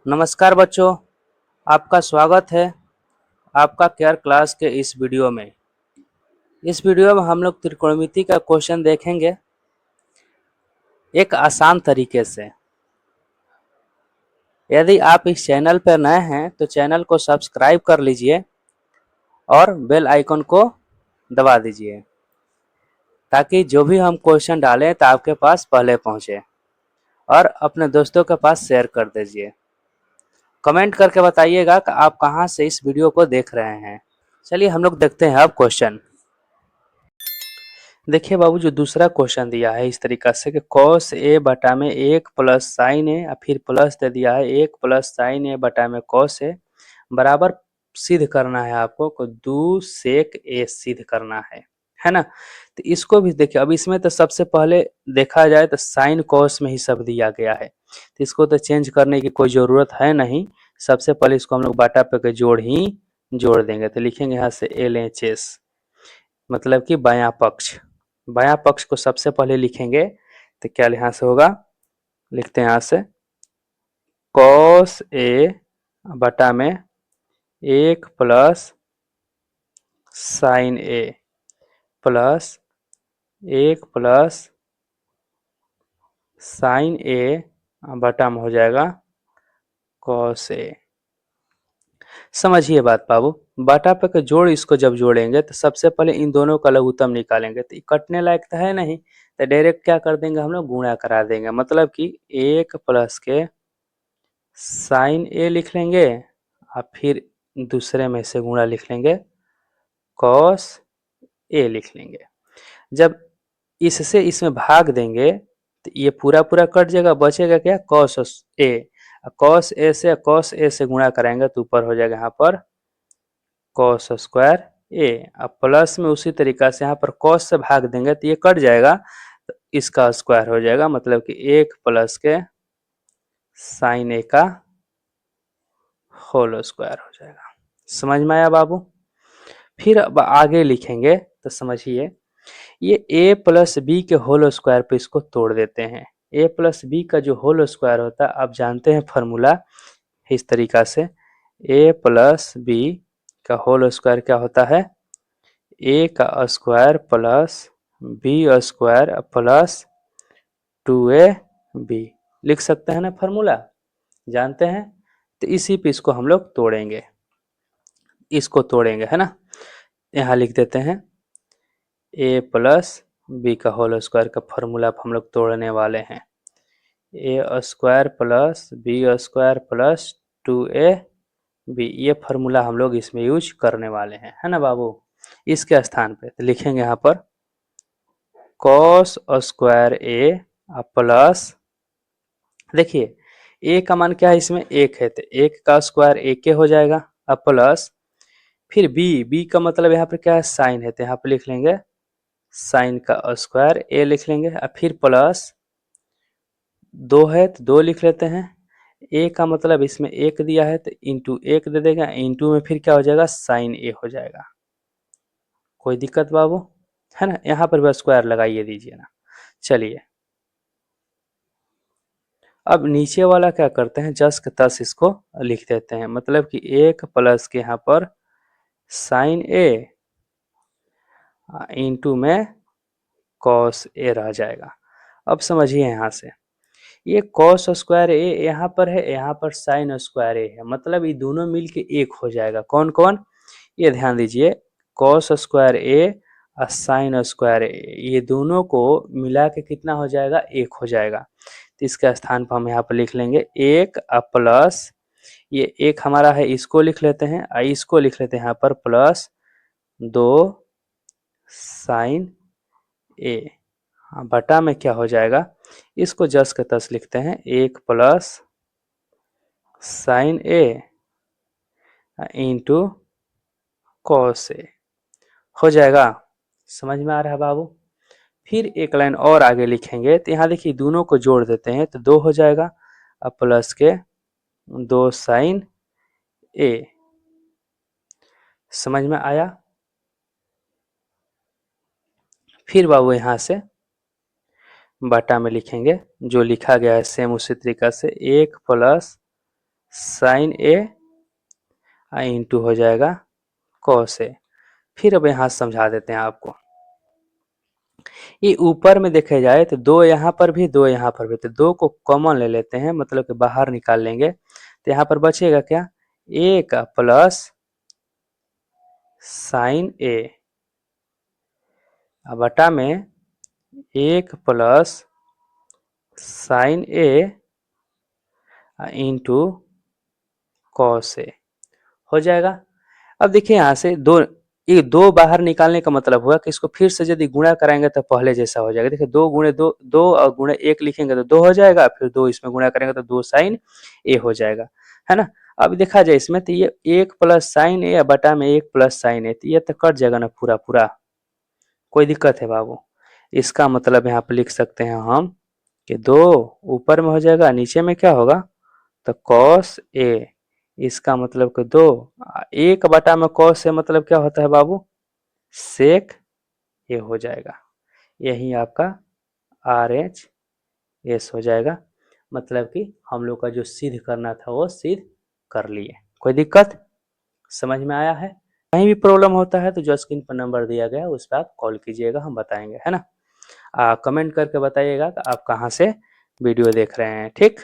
नमस्कार बच्चों, आपका स्वागत है आपका केयर क्लास के इस वीडियो में। इस वीडियो में हम लोग त्रिकोणमिति का क्वेश्चन देखेंगे एक आसान तरीके से। यदि आप इस चैनल पर नए हैं तो चैनल को सब्सक्राइब कर लीजिए और बेल आइकन को दबा दीजिए ताकि जो भी हम क्वेश्चन डालें तो आपके पास पहले पहुंचे, और अपने दोस्तों के पास शेयर कर दीजिए। कमेंट करके बताइएगा कि आप कहां से इस वीडियो को देख रहे हैं। चलिए हम लोग देखते हैं अब क्वेश्चन। देखिए बाबू, जो दूसरा क्वेश्चन दिया है इस तरीका से कि कॉस ए बटा में 1 प्लस साइन ए, फिर प्लस दे दिया है 1 प्लस साइन ए बटा में कॉस ए बराबर सिद्ध करना है आपको को 2 सेक ए सिद्ध करना है ना। तो इसको भी देखिए, अब इसमें तो सबसे पहले देखा जाए तो साइन कॉस में ही सब दिया गया है, तो इसको तो चेंज करने की कोई ज़रूरत है नहीं। सबसे पहले इसको हम लोग बटा पे के जोड़ ही जोड़ देंगे। तो लिखेंगे यहाँ से एल एच एस, मतलब कि बायां पक्ष। बायां पक्ष को सबसे पहले लिखेंगे तो क्या यहाँ से होगा, लिखते हैं यहाँ से कॉस ए बटा में 1 प्लस साइन ए प्लस 1 प्लस साइन ए बटा में हो जाएगा कॉस ए। समझिए बात बाबू, बटा पे के जोड़ इसको जब जोड़ेंगे तो सबसे पहले इन दोनों का लघुत्तम निकालेंगे, तो कटने लायक तो है नहीं, तो डायरेक्ट क्या कर देंगे हम लोग, गुणा करा देंगे। मतलब कि 1 प्लस के साइन ए लिख लेंगे और फिर दूसरे में से गुणा लिख लेंगे कॉस ए लिख लेंगे। जब इससे इसमें भाग देंगे तो ये पूरा पूरा कट जाएगा, बचेगा क्या, कॉस ए। कॉस ए से गुणा कराएंगे तो ऊपर हो जाएगा यहाँ पर कॉस स्क्वायर ए। अब प्लस में उसी तरीका से यहाँ पर कॉस से भाग देंगे तो ये कट जाएगा, तो इसका स्क्वायर हो जाएगा, मतलब कि 1 प्लस के साइन ए का होल स्क्वायर हो जाएगा। समझ में आया बाबू। फिर अब आगे लिखेंगे तो समझिए, ये a प्लस बी के होल स्क्वायर पे इसको तोड़ देते हैं। a प्लस बी का जो होल स्क्वायर होता है आप जानते हैं फॉर्मूला, इस तरीका से a प्लस बी का होल स्क्वायर क्या होता है, a का square plus B square plus 2ab लिख सकते हैं ना, फॉर्मूला जानते हैं। तो इसी पे इसको हम लोग तोड़ेंगे, इसको तोड़ेंगे है ना। यहाँ लिख देते हैं a प्लस बी का होल स्क्वायर का फॉर्मूला हम लोग तोड़ने वाले हैं। a square plus B square plus 2ab, ये फॉर्मूला हम लोग इसमें यूज करने वाले हैं, है ना बाबू। इसके स्थान पे तो लिखेंगे यहाँ पर कॉस स्क्वायर ए प्लस, देखिए a का मान क्या है इसमें 1 है, तो 1 का स्क्वायर 1 हो जाएगा, अब प्लस फिर b का मतलब यहाँ पर क्या है, साइन है, तो यहाँ पर लिख लेंगे साइन का स्क्वायर a लिख लेंगे, और फिर प्लस 2 है तो 2 लिख लेते हैं। a का मतलब इसमें 1 दिया है तो इंटू 1 दे देगा, इंटू में फिर क्या हो जाएगा, साइन a हो जाएगा। कोई दिक्कत बाबू, है ना। यहाँ पर भी स्क्वायर लगाइए दीजिए ना। चलिए अब नीचे वाला क्या करते हैं, जस के तस इसको लिख देते हैं, मतलब कि 1 प्लस के यहाँ पर साइन ए इंटू में कॉस ए रह जाएगा। अब समझिए यहाँ से, ये कॉस स्क्वायर ए यहाँ पर है, यहाँ पर साइन स्क्वायर ए है, मतलब ये दोनों मिलके एक हो जाएगा। कौन कौन, ये ध्यान दीजिए, कॉस स्क्वायर ए और साइन स्क्वायर ए, ये दोनों को मिला के कितना हो जाएगा, एक हो जाएगा। तो इसके स्थान पर हम यहाँ पर लिख लेंगे 1 प्लस, ये 1 हमारा है, इसको लिख लेते हैं, और इसको लिख लेते हैं यहाँ पर प्लस 2 साइन ए, बटा में क्या हो जाएगा, इसको जस के तस लिखते हैं 1 plus sign A into cos A हो जाएगा। समझ में आ रहा है बाबू। फिर एक लाइन और आगे लिखेंगे तो यहाँ देखिए दोनों को जोड़ देते हैं तो 2 हो जाएगा, अब प्लस के 2 साइन ए। समझ में आया। फिर बाबू यहाँ से बटा में लिखेंगे जो लिखा गया है सेम उसी तरीका से 1 प्लस साइन ए इंटू हो जाएगा कॉस ए। फिर अब यहाँ समझा देते हैं आपको। ये ऊपर में देखे जाए तो 2 यहाँ पर भी 2 यहाँ पर भी, तो 2 को कॉमन ले लेते हैं, मतलब कि बाहर निकाल लेंगे तो यहाँ पर बचेगा क्या, ए का प्लस साइन ए बटा में 1 plus sign A into cos A हो जाएगा। अब देखिए यहाँ से ये 2 बाहर निकालने का मतलब हुआ कि इसको फिर से यदि गुणा कराएंगे तो पहले जैसा हो जाएगा। देखिए 2 गुणे 2, 2 और गुणे 1 लिखेंगे तो 2 हो जाएगा, फिर 2 इसमें गुणा करेंगे तो 2 साइन ए हो जाएगा, है ना। अब देखा जाए इसमें तो ये 1 प्लस साइन ए बटा में 1 प्लस साइन ए, तो ये तो कट जाएगा ना पूरा पूरा, कोई दिक्कत है बाबू। इसका मतलब यहाँ पे लिख सकते हैं हम कि 2 ऊपर में हो जाएगा, नीचे में क्या होगा, तो कॉस ए। इसका मतलब कि 2 1 बटा में कॉस ए मतलब क्या होता है बाबू, सेक ए हो जाएगा। यही आपका आर एच एस हो जाएगा। मतलब कि हम लोग का जो सिद्ध करना था वो सिद्ध कर लिए। कोई दिक्कत समझ में आया है? कहीं भी प्रॉब्लम होता है तो जो स्क्रीन पर नंबर दिया गया है उस पर आप कॉल कीजिएगा, हम बताएंगे, है ना। कमेंट करके बताइएगा कि आप कहाँ से वीडियो देख रहे हैं, ठीक।